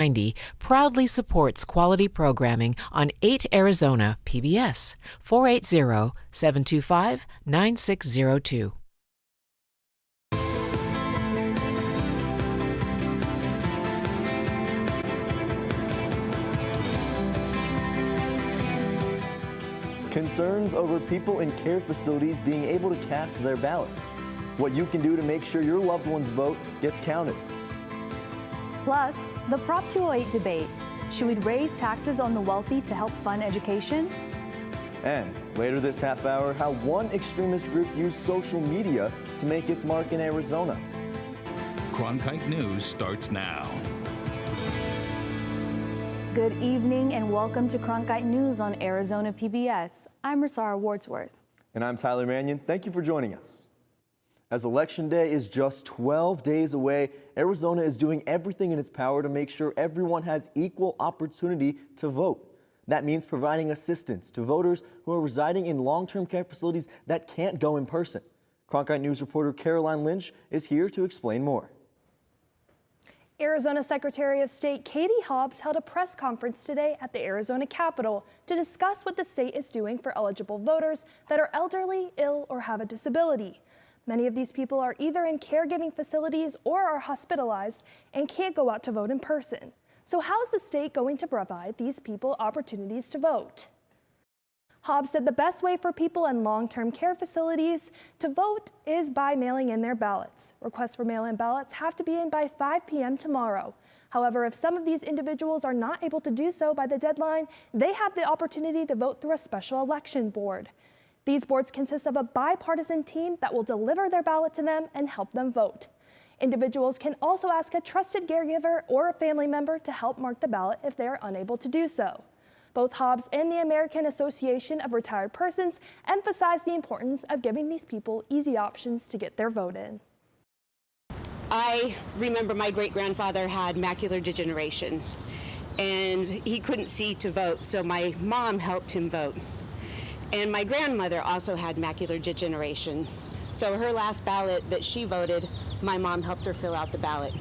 90 proudly supports quality programming on 8 Arizona PBS, 480-725-9602. Concerns over people in care facilities being able to cast their ballots. What you can do to make sure your loved one's vote gets counted. Plus, the Prop 208 debate. Should we raise taxes on the wealthy to help fund education? And later this half hour, how one extremist group used social media to make its mark in Arizona. Cronkite News starts now. Good evening and welcome to Cronkite News on Arizona PBS. I'm Rasara Wordsworth. And I'm Tyler Mannion. Thank you for joining us. As Election Day is just 12 days away, Arizona is doing everything in its power to make sure everyone has equal opportunity to vote. That means providing assistance to voters who are residing in long-term care facilities that can't go in person. Cronkite News reporter Caroline Lynch is here to explain more. Arizona Secretary of State Katie Hobbs held a press conference today at the Arizona Capitol to discuss what the state is doing for eligible voters that are elderly, ill, or have a disability. Many of these people are either in caregiving facilities or are hospitalized and can't go out to vote in person. So how is the state going to provide these people opportunities to vote? Hobbs said the best way for people in long-term care facilities to vote is by mailing in their ballots. Requests for mail-in ballots have to be in by 5 p.m. tomorrow. However, if some of these individuals are not able to do so by the deadline, they have the opportunity to vote through a special election board. These boards consist of a bipartisan team that will deliver their ballot to them and help them vote. Individuals can also ask a trusted caregiver or a family member to help mark the ballot if they are unable to do so. Both Hobbs and the American Association of Retired Persons emphasize the importance of giving these people easy options to get their vote in. I remember my great-grandfather had macular degeneration, and he couldn't see to vote, so my mom helped him vote. And my grandmother also had macular degeneration, so her last ballot that she voted, my mom helped her fill out the ballot.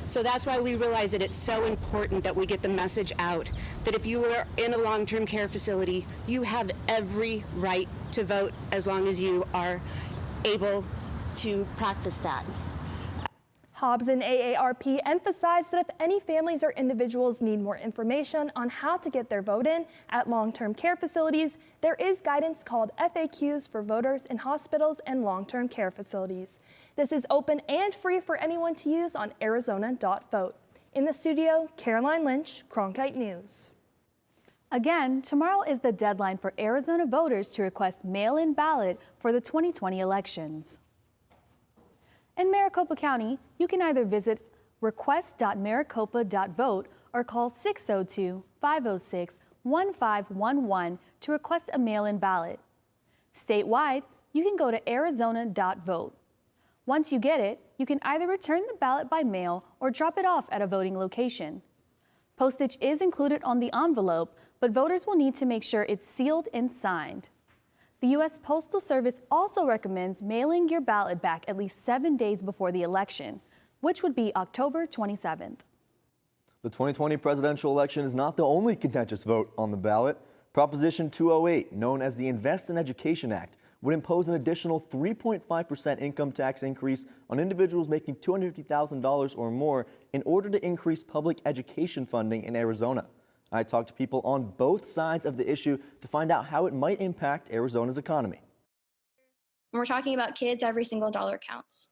So that's why we realize that it's so important that we get the message out that if you are in a long-term care facility, you have every right to vote as long as you are able to practice that. Hobbs and AARP emphasized that if any families or individuals need more information on how to get their vote in at long-term care facilities, there is guidance called FAQs for voters in hospitals and long-term care facilities. This is open and free for anyone to use on Arizona.vote. In the studio, Caroline Lynch, Cronkite News. Again, tomorrow is the deadline for Arizona voters to request mail-in ballot for the 2020 elections. In Maricopa County, you can either visit request.maricopa.vote or call 602-506-1511 to request a mail-in ballot. Statewide, you can go to Arizona.vote. Once you get it, you can either return the ballot by mail or drop it off at a voting location. Postage is included on the envelope, but voters will need to make sure it's sealed and signed. The U.S. Postal Service also recommends mailing your ballot back at least 7 days before the election, which would be October 27th. The 2020 presidential election is not the only contentious vote on the ballot. Proposition 208, known as the Invest in Education Act, would impose an additional 3.5% income tax increase on individuals making $250,000 or more in order to increase public education funding in Arizona. I talked to people on both sides of the issue to find out how it might impact Arizona's economy. When we're talking about kids, every single dollar counts.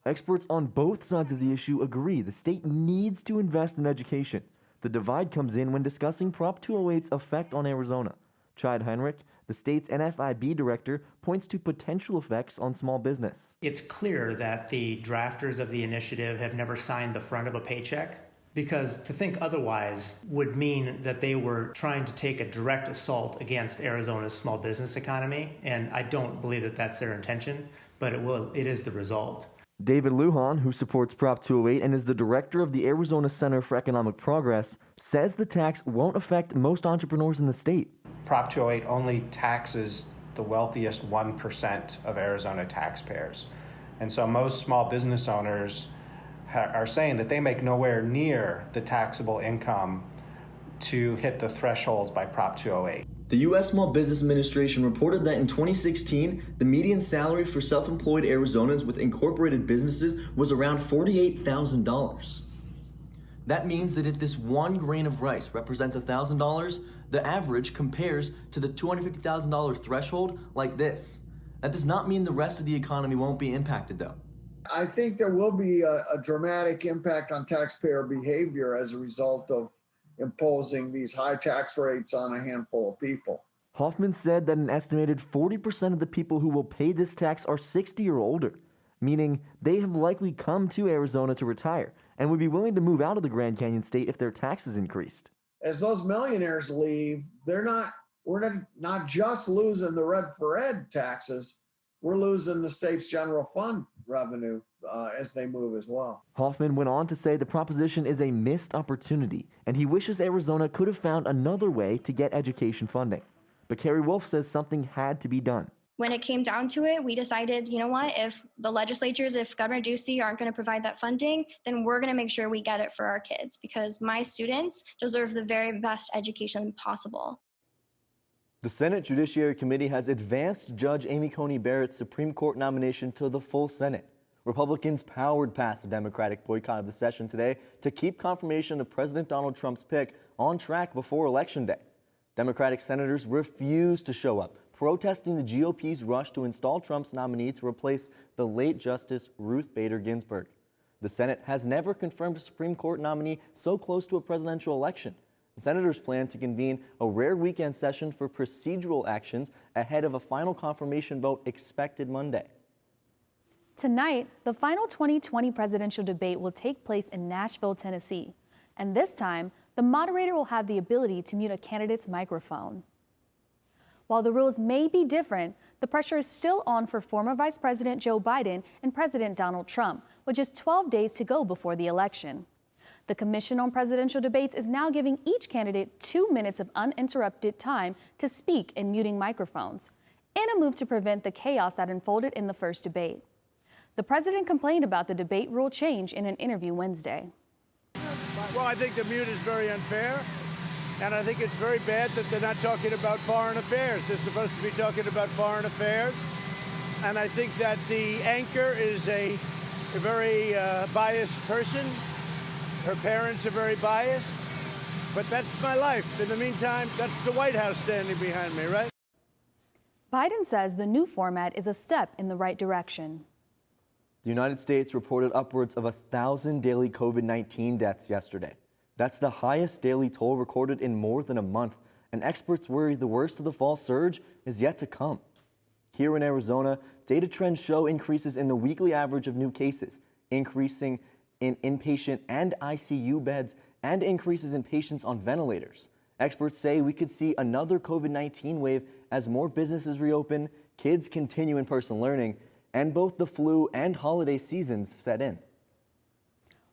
Experts on both sides of the issue agree the state needs to invest in education. The divide comes in when discussing Prop 208's effect on Arizona. Chad Heinrich, the state's NFIB director, points to potential effects on small business. It's clear that the drafters of the initiative have never signed the front of a paycheck, because to think otherwise would mean that they were trying to take a direct assault against Arizona's small business economy, and I don't believe that that's their intention, but it is the result. David Lujan, who supports Prop 208 and is the director of the Arizona Center for Economic Progress, says the tax won't affect most entrepreneurs in the state. Prop 208 only taxes the wealthiest 1% of Arizona taxpayers. And so most small business owners are saying that they make nowhere near the taxable income to hit the thresholds by Prop 208. The U.S. Small Business Administration reported that in 2016, the median salary for self-employed Arizonans with incorporated businesses was around $48,000. That means that if this one grain of rice represents $1,000, the average compares to the $250,000 threshold like this. That does not mean the rest of the economy won't be impacted, though. I think there will be a dramatic impact on taxpayer behavior as a result of imposing these high tax rates on a handful of people. Hoffman said that an estimated 40% of the people who will pay this tax are 60 or older, meaning they have likely come to Arizona to retire and would be willing to move out of the Grand Canyon state if their taxes increased. As those millionaires leave, we're not just losing the Red for Ed taxes, we're losing the state's general fund revenue as they move as well. Hoffman went on to say the proposition is a missed opportunity, and he wishes Arizona could have found another way to get education funding. But Carrie Wolf says something had to be done. When it came down to it, we decided, you know what, if the legislatures, if Governor Ducey aren't going to provide that funding, then we're going to make sure we get it for our kids, because my students deserve the very best education possible. The Senate Judiciary Committee has advanced Judge Amy Coney Barrett's Supreme Court nomination to the full Senate. Republicans powered past a Democratic boycott of the session today to keep confirmation of President Donald Trump's pick on track before Election Day. Democratic senators refused to show up, protesting the GOP's rush to install Trump's nominee to replace the late Justice Ruth Bader Ginsburg. The Senate has never confirmed a Supreme Court nominee so close to a presidential election. The senators plan to convene a rare weekend session for procedural actions ahead of a final confirmation vote expected Monday. Tonight, the final 2020 presidential debate will take place in Nashville, Tennessee. And this time, the moderator will have the ability to mute a candidate's microphone. While the rules may be different, the pressure is still on for former Vice President Joe Biden and President Donald Trump, with just 12 days to go before the election. The Commission on Presidential Debates is now giving each candidate 2 minutes of uninterrupted time to speak and muting microphones, in a move to prevent the chaos that unfolded in the first debate. The president complained about the debate rule change in an interview Wednesday. Well, I think the mute is very unfair, and I think it's very bad that they're not talking about foreign affairs. They're supposed to be talking about foreign affairs, and I think that the anchor is a very biased person. Her parents are very biased, but that's my life. In the meantime, that's the White House standing behind me, right? Biden says the new format is a step in the right direction. The United States reported upwards of 1,000 daily COVID-19 deaths yesterday. That's the highest daily toll recorded in more than a month, and experts worry the worst of the fall surge is yet to come. Here in Arizona, data trends show increases in the weekly average of new cases, increasing in inpatient and ICU beds, and increases in patients on ventilators. Experts say we could see another COVID-19 wave as more businesses reopen, kids continue in-person learning, and both the flu and holiday seasons set in.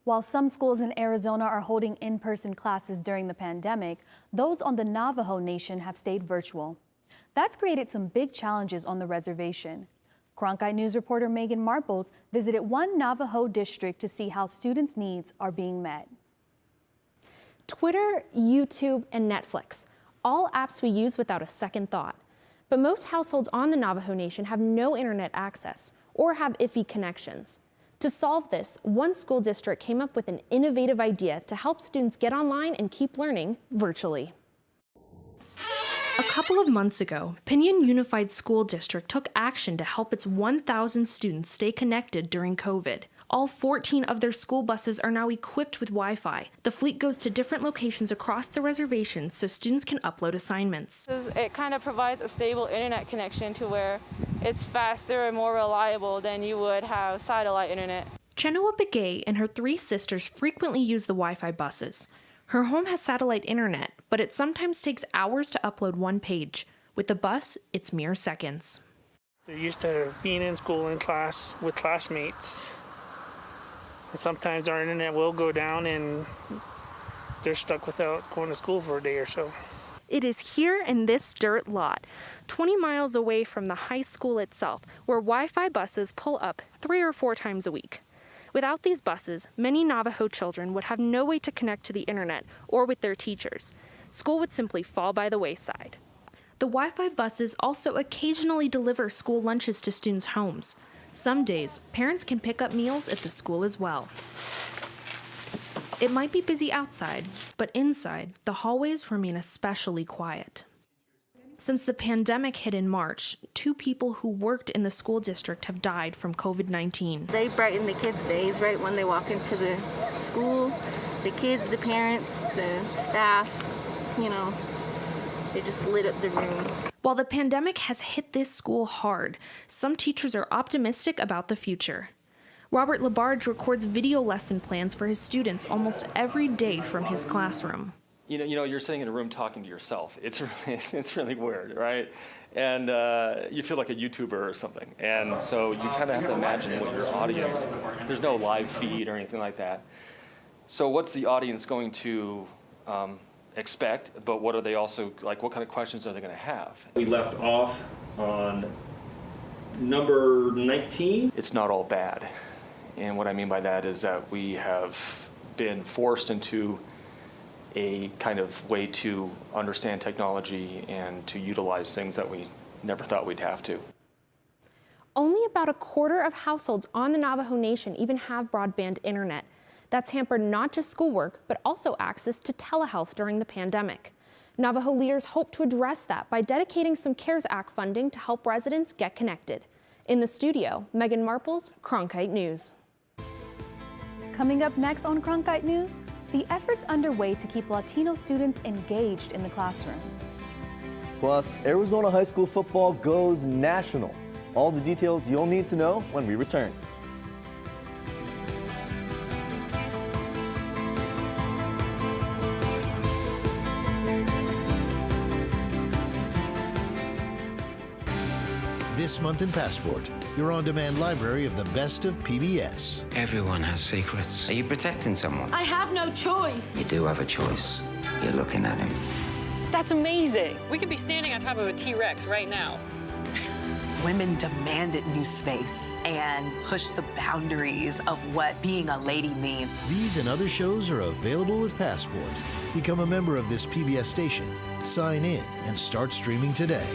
While some schools in Arizona are holding in-person classes during the pandemic, those on the Navajo Nation have stayed virtual. That's created some big challenges on the reservation. Cronkite News reporter Megan Marples visited one Navajo district to see how students' needs are being met. Twitter, YouTube, and Netflix, all apps we use without a second thought. But most households on the Navajo Nation have no internet access or have iffy connections. To solve this, one school district came up with an innovative idea to help students get online and keep learning virtually. A couple of months ago, Pinyon Unified School District took action to help its 1,000 students stay connected during COVID. All 14 of their school buses are now equipped with Wi-Fi. The fleet goes to different locations across the reservation so students can upload assignments. It kind of provides a stable internet connection to where it's faster and more reliable than you would have satellite internet. Chenoa Begay and her 3 sisters frequently use the Wi-Fi buses. Her home has satellite internet, but it sometimes takes hours to upload one page. With the bus, it's mere seconds. They're used to being in school in class with classmates. And sometimes our internet will go down and they're stuck without going to school for a day or so. It is here in this dirt lot, 20 miles away from the high school itself, where Wi-Fi buses pull up 3 or 4 times a week. Without these buses, many Navajo children would have no way to connect to the internet or with their teachers. School would simply fall by the wayside. The Wi-Fi buses also occasionally deliver school lunches to students' homes. Some days, parents can pick up meals at the school as well. It might be busy outside, but inside, the hallways remain especially quiet. Since the pandemic hit in March, 2 people who worked in the school district have died from COVID-19. They brighten the kids' days right when they walk into the school. The kids, the parents, the staff, they just lit up the room. While the pandemic has hit this school hard, some teachers are optimistic about the future. Robert Labarge records video lesson plans for his students almost every day from his classroom. You're sitting in a room talking to yourself. It's really weird, right? And you feel like a YouTuber or something. And so you kind of have to imagine what your audience, there's no live feed or anything like that. So what's the audience going to expect, but what are they also, like, what kind of questions are they going to have? We left off on number 19. It's not all bad. And what I mean by that is that we have been forced into a kind of way to understand technology and to utilize things that we never thought we'd have to. Only about a quarter of households on the Navajo Nation even have broadband internet. That's hampered not just schoolwork, but also access to telehealth during the pandemic. Navajo leaders hope to address that by dedicating some CARES Act funding to help residents get connected. In the studio, Megan Marples, Cronkite News. Coming up next on Cronkite News, the efforts underway to keep Latino students engaged in the classroom. Plus, Arizona high school football goes national. All the details you'll need to know when we return. This month in Passport, your on-demand library of the best of PBS. Everyone has secrets. Are you protecting someone? I have no choice. You do have a choice. You're looking at him. That's amazing. We could be standing on top of a T-Rex right now. Women demanded new space and pushed the boundaries of what being a lady means. These and other shows are available with Passport. Become a member of this PBS station, sign in, and start streaming today.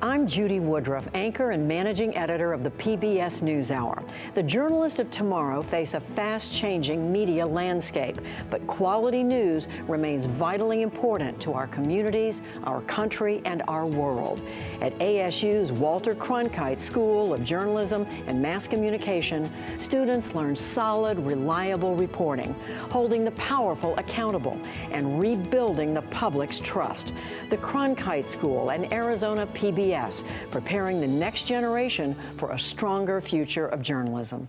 I'm Judy Woodruff, anchor and managing editor of the PBS NewsHour. The journalists of tomorrow face a fast-changing media landscape, but quality news remains vitally important to our communities, our country, and our world. At ASU's Walter Cronkite School of Journalism and Mass Communication, students learn solid, reliable reporting, holding the powerful accountable, and rebuilding the public's trust. The Cronkite School and Arizona PBS, preparing the next generation for a stronger future of journalism.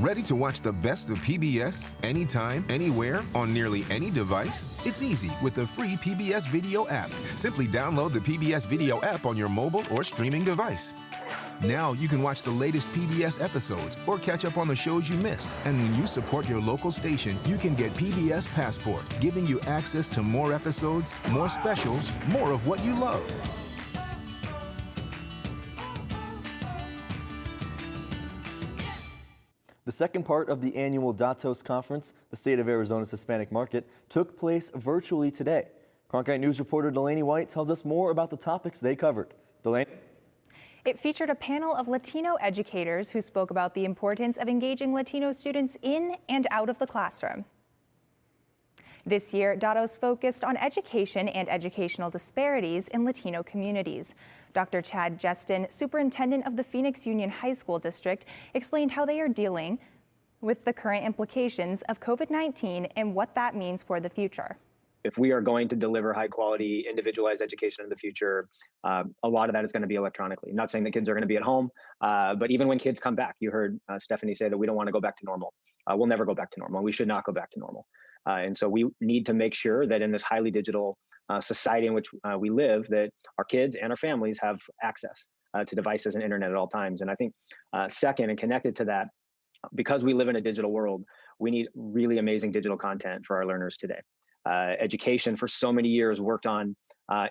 Ready to watch the best of PBS anytime, anywhere, on nearly any device? It's easy with the free PBS Video app. Simply download the PBS Video app on your mobile or streaming device. Now you can watch the latest PBS episodes or catch up on the shows you missed. And when you support your local station, you can get PBS Passport, giving you access to more episodes, more specials, more of what you love. The second part of the annual Datos Conference, the State of Arizona's Hispanic Market, took place virtually today. Cronkite News reporter Delaney White tells us more about the topics they covered. Delaney? It featured a panel of Latino educators who spoke about the importance of engaging Latino students in and out of the classroom. This year, Datos focused on education and educational disparities in Latino communities. Dr. Chad Jestin, superintendent of the Phoenix Union High School District, explained how they are dealing with the current implications of COVID-19 and what that means for the future. If we are going to deliver high quality, individualized education in the future, a lot of that is going to be electronically. I'm not saying that kids are going to be at home, but even when kids come back, you heard Stephanie say that we don't want to go back to normal. We'll never go back to normal. We should not go back to normal. And so we need to make sure that in this highly digital society in which we live, that our kids and our families have access to devices and internet at all times. And I think second, and connected to that, because we live in a digital world, we need really amazing digital content for our learners today. Education for so many years worked on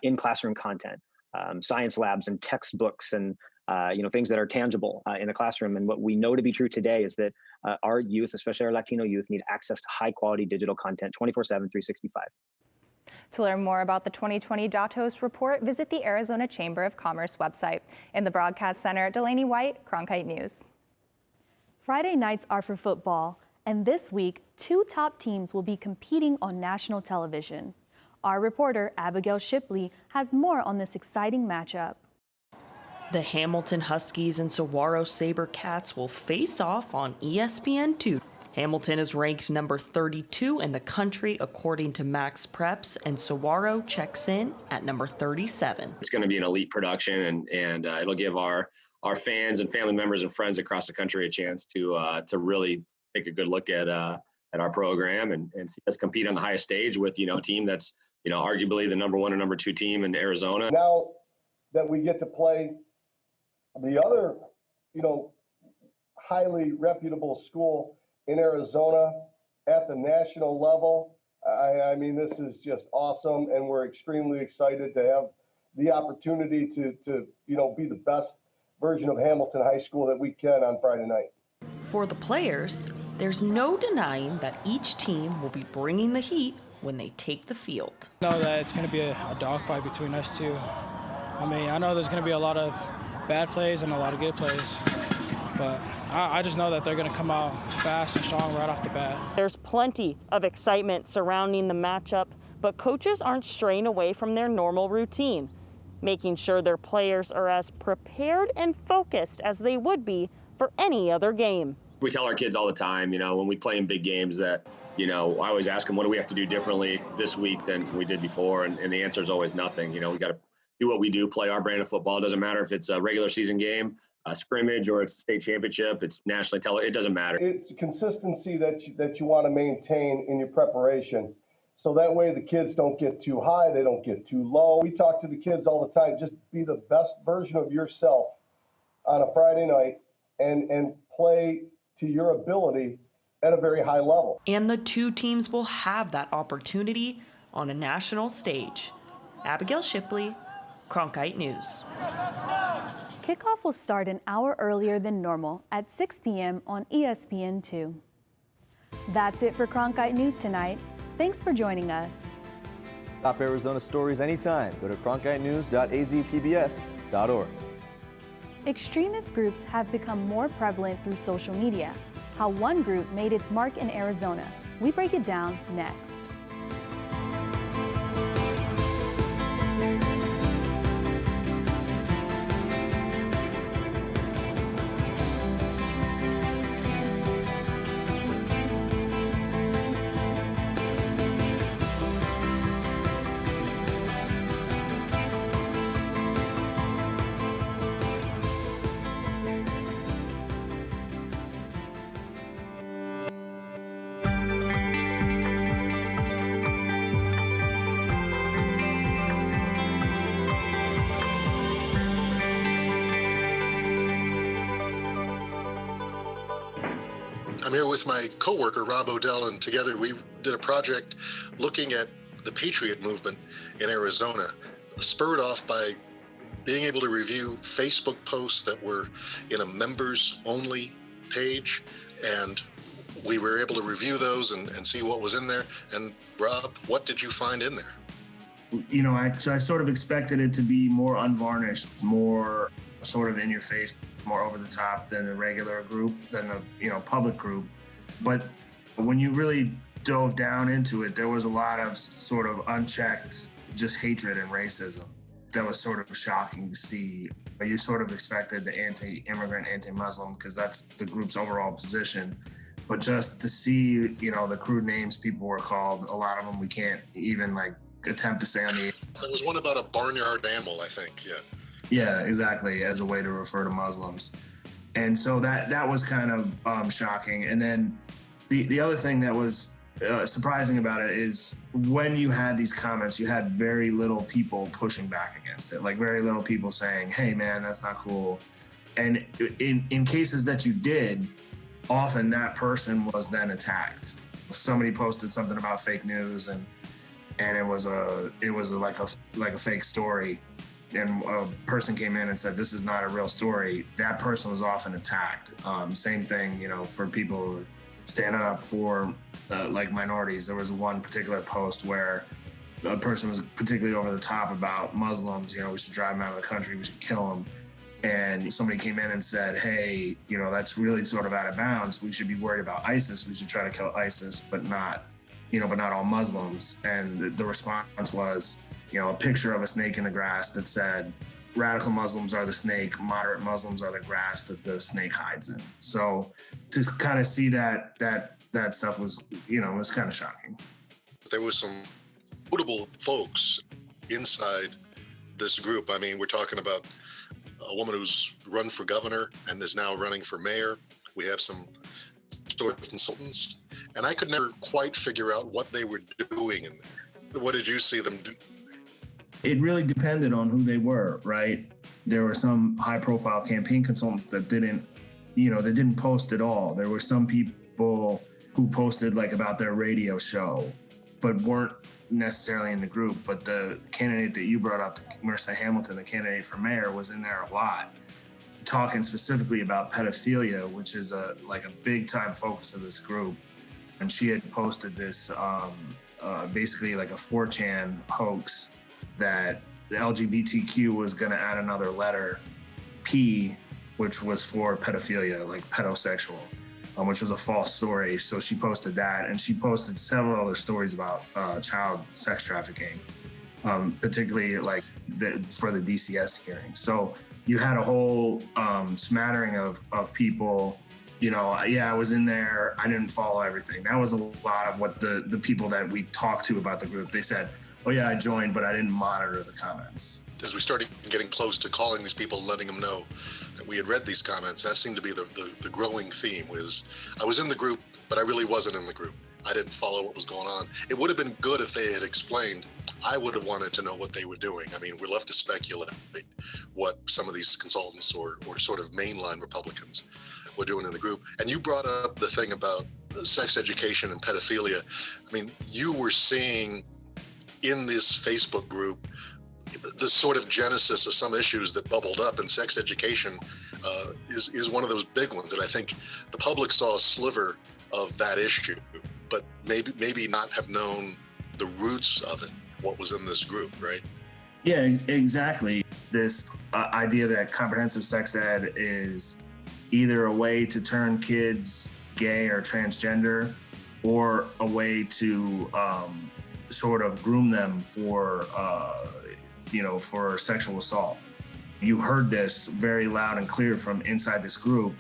in-classroom content, science labs and textbooks and things that are tangible in the classroom. And what we know to be true today is that our youth, especially our Latino youth, need access to high quality digital content 24/7, 365. To learn more about the 2020 Datos report, visit the Arizona Chamber of Commerce website. In the Broadcast Center, Delaney White, Cronkite News. Friday nights are for football, and this week, 2 top teams will be competing on national television. Our reporter, Abigail Shipley, has more on this exciting matchup. The Hamilton Huskies and Saguaro SaberCats will face off on ESPN2. Hamilton is ranked number 32 in the country according to Max Preps, and Saguaro checks in at number 37. It's going to be an elite production, and it'll give our fans and family members and friends across the country a chance to really take a good look at our program and see us compete on the highest stage with a team that's arguably the number 1 or number 2 team in Arizona. Now that we get to play the other highly reputable school in Arizona at the national level, I mean, this is just awesome, and we're extremely excited to have the opportunity to be the best version of Hamilton High School that we can on Friday night. For the players, there's no denying that each team will be bringing the heat when they take the field. I know that it's going to be a dogfight between us two. I mean, I know there's going to be a lot of bad plays and a lot of good plays, but I just know that they're going to come out fast and strong right off the bat. There's plenty of excitement surrounding the matchup, but coaches aren't straying away from their normal routine, making sure their players are as prepared and focused as they would be for any other game. We tell our kids all the time, when we play in big games that, I always ask them, what do we have to do differently this week than we did before? And the answer is always nothing. We got to do what we do, play our brand of football. It doesn't matter if it's a regular season game, a scrimmage, or it's a state championship, it's nationally televised. It doesn't matter. It's consistency that you want to maintain in your preparation. So that way the kids don't get too high, they don't get too low. We talk to the kids all the time, just be the best version of yourself on a Friday night and play to your ability at a very high level. And the 2 teams will have that opportunity on a national stage. Abigail Shipley, Cronkite News. Kickoff will start an hour earlier than normal at 6 p.m. on ESPN2. That's it for Cronkite News tonight. Thanks for joining us. Top Arizona stories anytime. Go to cronkitenews.azpbs.org. Extremist groups have become more prevalent through social media. How one group made its mark in Arizona. We break it down next. I'm here with my coworker, Rob Odell, and together we did a project looking at the Patriot movement in Arizona, spurred off by being able to review Facebook posts that were in a members-only page, and we were able to review those and see what was in there. And Rob, what did you find in there? I sort of expected it to be more unvarnished, more sort of in your face, more over the top than the regular group, than the public group. But when you really dove down into it, there was a lot of sort of unchecked just hatred and racism that was sort of shocking to see. You sort of expected the anti-immigrant, anti-Muslim, because that's the group's overall position. But just to see, the crude names people were called, a lot of them we can't even attempt to say on the. There was one about a barnyard animal, I think, yeah. Yeah, exactly, as a way to refer to Muslims. And so that was kind of shocking. And then the other thing that was surprising about it is when you had these comments, you had very little people pushing back against it, very little people saying, hey, man, that's not cool. And in cases that you did, often that person was then attacked. Somebody posted something about fake news and it was like a fake story. and a person came in and said, this is not a real story, that person was often attacked. Same thing, for people standing up for like minorities. There was one particular post where a person was particularly over the top about Muslims, we should drive them out of the country, we should kill them. And somebody came in and said, hey, that's really sort of out of bounds. We should be worried about ISIS. We should try to kill ISIS, but not all Muslims. And the response was, a picture of a snake in the grass that said, radical Muslims are the snake, moderate Muslims are the grass that the snake hides in. So to kind of see that stuff was, was kind of shocking. There was some notable folks inside this group. I mean, we're talking about a woman who's run for governor and is now running for mayor. We have some story consultants, and I could never quite figure out what they were doing in there. What did you see them do? It really depended on who they were, right? There were some high-profile campaign consultants that didn't post at all. There were some people who posted like about their radio show, but weren't necessarily in the group. But the candidate that you brought up, Marissa Hamilton, the candidate for mayor, was in there a lot, talking specifically about pedophilia, which is a big-time focus of this group. And she had posted this basically like a 4chan hoax that the LGBTQ was going to add another letter, P, which was for pedophilia, like pedosexual, which was a false story. So she posted that, and she posted several other stories about child sex trafficking, particularly for the DCS hearing. So you had a whole smattering of people. I was in there. I didn't follow everything. That was a lot of what the people that we talked to about the group, they said, oh yeah, I joined, but I didn't monitor the comments. As we started getting close to calling these people and letting them know that we had read these comments, that seemed to be the growing theme. Was I was in the group, but I really wasn't in the group. I didn't follow what was going on. It would have been good if they had explained. I would have wanted to know what they were doing. I mean, we're left to speculate what some of these consultants or sort of mainline Republicans were doing in the group. And you brought up the thing about sex education and pedophilia. I mean, you were seeing in this Facebook group the sort of genesis of some issues that bubbled up, and sex education is one of those big ones. And I think the public saw a sliver of that issue, but maybe not have known the roots of it, what was in this group, right? Yeah, exactly. This idea that comprehensive sex ed is either a way to turn kids gay or transgender, or a way to sort of groom them for sexual assault. You heard this very loud and clear from inside this group.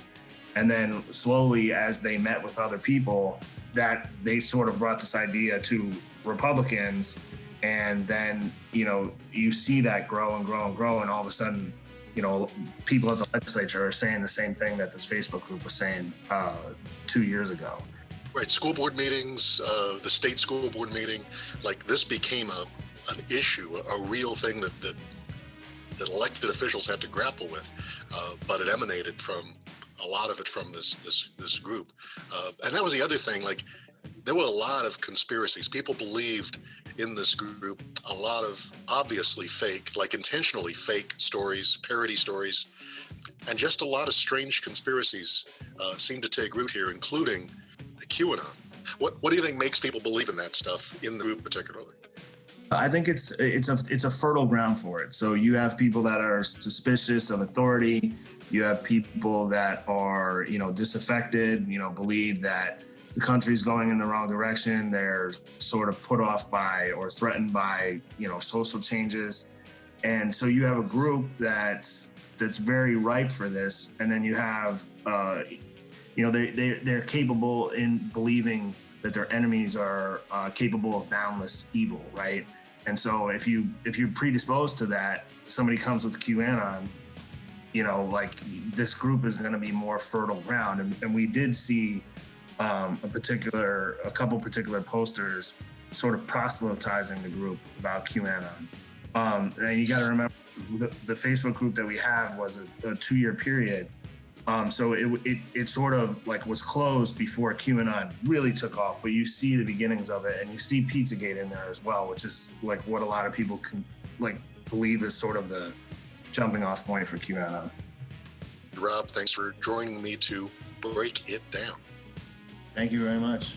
And then slowly, as they met with other people, that they sort of brought this idea to Republicans. And then, you see that grow and grow and grow. And all of a sudden, people at the legislature are saying the same thing that this Facebook group was saying 2 years ago. Right, school board meetings, the state school board meeting, like this became an issue, a real thing that elected officials had to grapple with, but it emanated from a lot of it from this group. And that was the other thing, like there were a lot of conspiracies. People believed in this group a lot of obviously fake, like intentionally fake stories, parody stories, and just a lot of strange conspiracies seemed to take root here, including the QAnon. What do you think makes people believe in that stuff in the group particularly? I think it's a fertile ground for it. So you have people that are suspicious of authority. You have people that are, disaffected, believe that the country's going in the wrong direction. They're sort of put off by or threatened by, social changes. And so you have a group that's very ripe for this. And then you have, they're capable in believing that their enemies are capable of boundless evil, right? And so if you're predisposed to that, somebody comes with QAnon, this group is going to be more fertile ground. And we did see a couple particular posters sort of proselytizing the group about QAnon. And you got to remember, the Facebook group that we have was a 2-year period. So it sort of was closed before QAnon really took off, but you see the beginnings of it, and you see Pizzagate in there as well, which is what a lot of people can believe is sort of the jumping off point for QAnon. Rob, thanks for joining me to break it down. Thank you very much.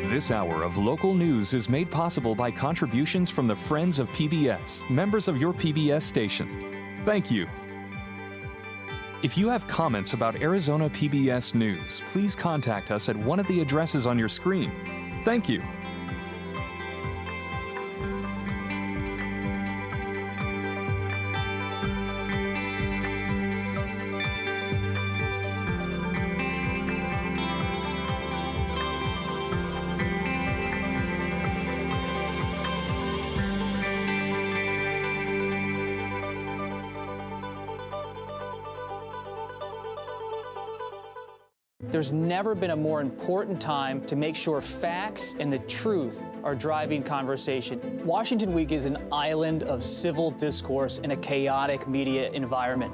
This hour of local news is made possible by contributions from the Friends of PBS, members of your PBS station. Thank you. If you have comments about Arizona PBS News, please contact us at one of the addresses on your screen. Thank you. There's never been a more important time to make sure facts and the truth are driving conversation. Washington Week is an island of civil discourse in a chaotic media environment.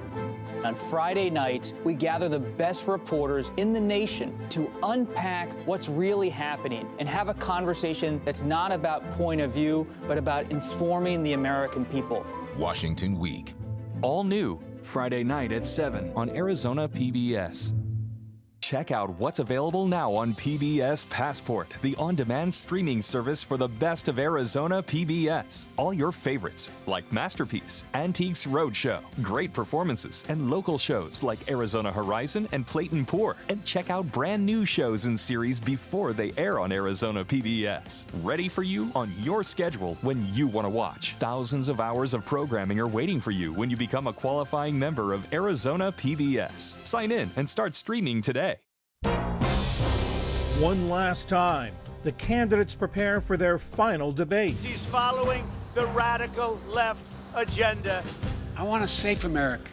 On Friday night, we gather the best reporters in the nation to unpack what's really happening and have a conversation that's not about point of view, but about informing the American people. Washington Week. All new, Friday night at 7 on Arizona PBS. Check out what's available now on PBS Passport, the on-demand streaming service for the best of Arizona PBS. All your favorites, like Masterpiece, Antiques Roadshow, great performances, and local shows like Arizona Horizon and Clayton Poor. And check out brand new shows and series before they air on Arizona PBS. Ready for you on your schedule when you want to watch. Thousands of hours of programming are waiting for you when you become a qualifying member of Arizona PBS. Sign in and start streaming today. One last time, the candidates prepare for their final debate. He's following the radical left agenda. I want a safe America,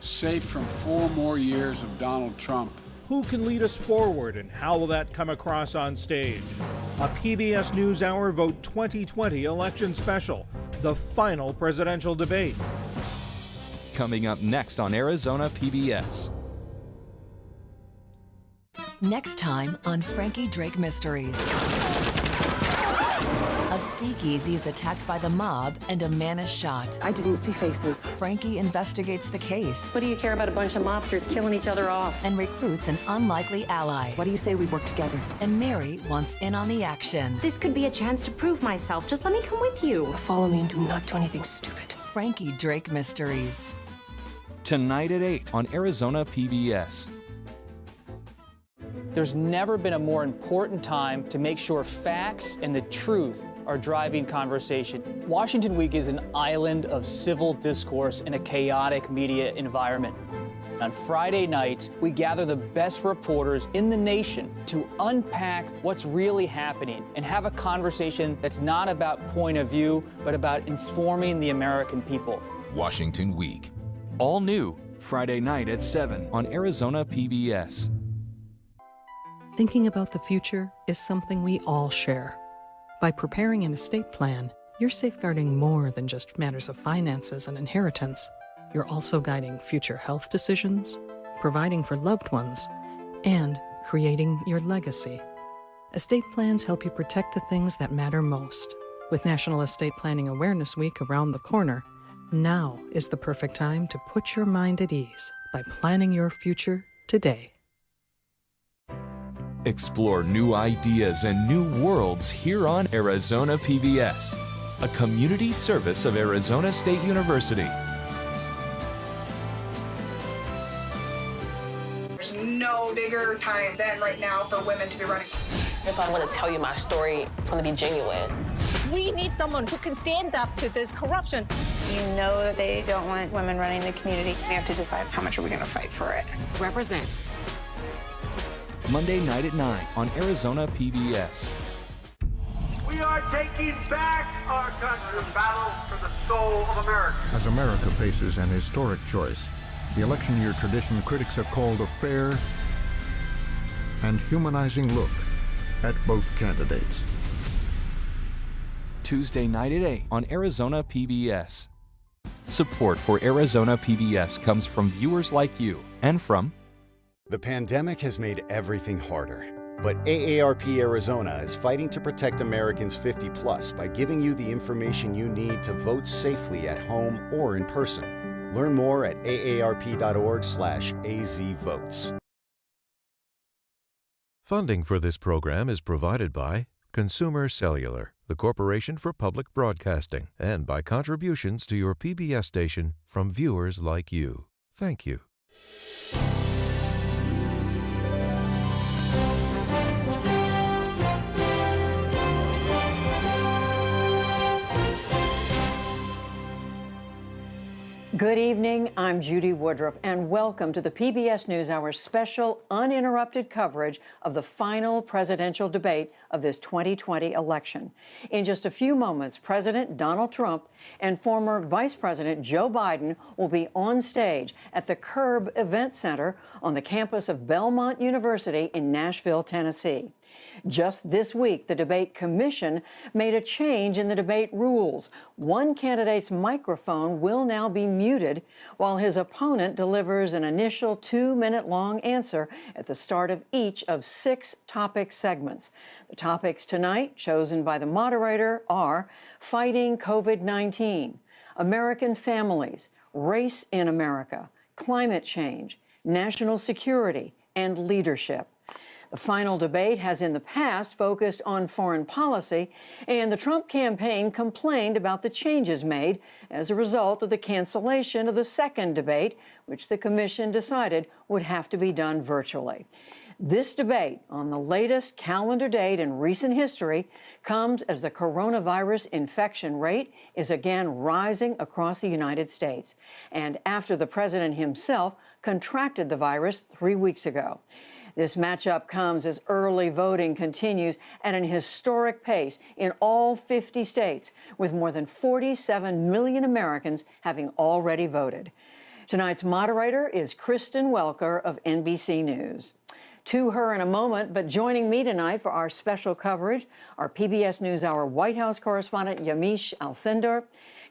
safe from 4 more years of Donald Trump. Who can lead us forward, and how will that come across on stage? A PBS NewsHour Vote 2020 election special, the final presidential debate. Coming up next on Arizona PBS. Next time on Frankie Drake Mysteries. A speakeasy is attacked by the mob and a man is shot. I didn't see faces. Frankie investigates the case. What do you care about a bunch of mobsters killing each other off? And recruits an unlikely ally. What do you say we work together? And Mary wants in on the action. This could be a chance to prove myself. Just let me come with you. Follow me and do not do anything stupid. Frankie Drake Mysteries. Tonight at 8 on Arizona PBS. There's never been a more important time to make sure facts and the truth are driving conversation. Washington Week is an island of civil discourse in a chaotic media environment. On Friday night, we gather the best reporters in the nation to unpack what's really happening and have a conversation that's not about point of view, but about informing the American people. Washington Week. All new, Friday night at 7 on Arizona PBS. Thinking about the future is something we all share. By preparing an estate plan, you're safeguarding more than just matters of finances and inheritance. You're also guiding future health decisions, providing for loved ones, and creating your legacy. Estate plans help you protect the things that matter most. With National Estate Planning Awareness Week around the corner, now is the perfect time to put your mind at ease by planning your future today. Explore new ideas and new worlds here on Arizona PBS, a community service of Arizona State University. There's no bigger time than right now for women to be running. If I want to tell you my story, it's going to be genuine. We need someone who can stand up to this corruption. You know that they don't want women running the community. We have to decide how much are we going to fight for it. Represent. Monday night at 9 on Arizona PBS. We are taking back our country. The battle for the soul of America. As America faces an historic choice, the election year tradition critics have called a fair and humanizing look at both candidates. Tuesday night at 8 on Arizona PBS. Support for Arizona PBS comes from viewers like you and from... The pandemic has made everything harder, but AARP Arizona is fighting to protect Americans 50 plus by giving you the information you need to vote safely at home or in person. Learn more at aarp.org/azvotes. Funding for this program is provided by Consumer Cellular, the Corporation for Public Broadcasting, and by contributions to your PBS station from viewers like you. Thank you. Good evening, I'm Judy Woodruff, and welcome to the PBS NewsHour special uninterrupted coverage of the final presidential debate of this 2020 election. In just a few moments, President Donald Trump and former Vice President Joe Biden will be on stage at the Curb Event Center on the campus of Belmont University in Nashville, Tennessee. Just this week, the Debate Commission made a change in the debate rules. One candidate's microphone will now be muted while his opponent delivers an initial 2-minute-long answer at the start of each of 6 topic segments. The topics tonight, chosen by the moderator, are fighting COVID-19, American families, race in America, climate change, national security, and leadership. The final debate has in the past focused on foreign policy, and the Trump campaign complained about the changes made as a result of the cancellation of the second debate, which the commission decided would have to be done virtually. This debate, on the latest calendar date in recent history, comes as the coronavirus infection rate is again rising across the United States, and after the president himself contracted the virus 3 weeks ago. This matchup comes as early voting continues at an historic pace in all 50 states, with more than 47 million Americans having already voted. Tonight's moderator is Kristen Welker of NBC News. To her in a moment, but joining me tonight for our special coverage are PBS NewsHour White House correspondent Yamiche Alcindor,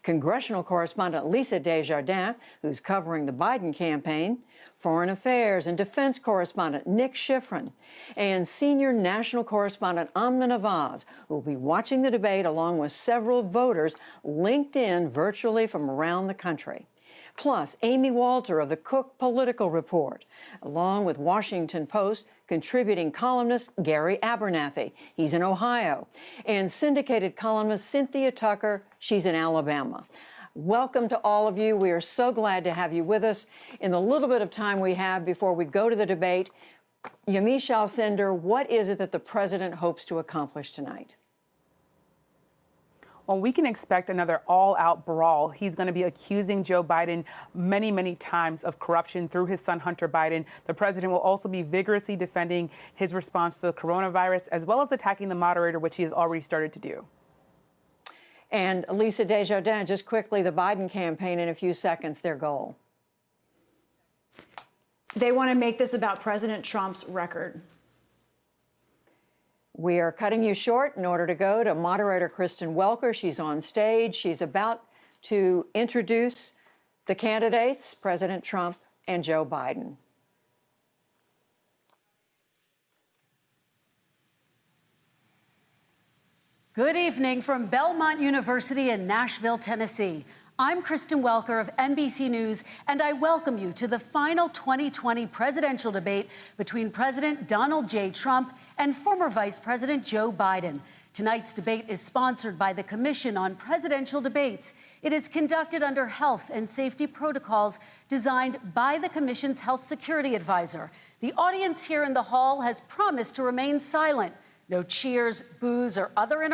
congressional correspondent Lisa Desjardins, who's covering the Biden campaign, foreign affairs and defense correspondent Nick Schifrin, and senior national correspondent Amna Nawaz, who will be watching the debate along with several voters linked in virtually from around the country. Plus, Amy Walter of the Cook Political Report, along with Washington Post contributing columnist Gary Abernathy. He's in Ohio. And syndicated columnist Cynthia Tucker. She's in Alabama. Welcome to all of you. We are so glad to have you with us. In the little bit of time we have before we go to the debate, Yamiche Alcindor, what is it that the president hopes to accomplish tonight? Well, we can expect another all-out brawl. He's going to be accusing Joe Biden many, many times of corruption through his son, Hunter Biden. The president will also be vigorously defending his response to the coronavirus, as well as attacking the moderator, which he has already started to do. And Lisa Desjardins, just quickly, the Biden campaign in a few seconds, their goal. They want to make this about President Trump's record. We are cutting you short in order to go to moderator Kristen Welker. She's on stage. She's about to introduce the candidates, President Trump and Joe Biden. Good evening from Belmont University in Nashville, Tennessee. I'm Kristen Welker of NBC News, and I welcome you to the final 2020 presidential debate between President Donald J. Trump and former Vice President Joe Biden. Tonight's debate is sponsored by the Commission on Presidential Debates. It is conducted under health and safety protocols designed by the Commission's health security advisor. The audience here in the hall has promised to remain silent. No cheers, boos, or other interruptions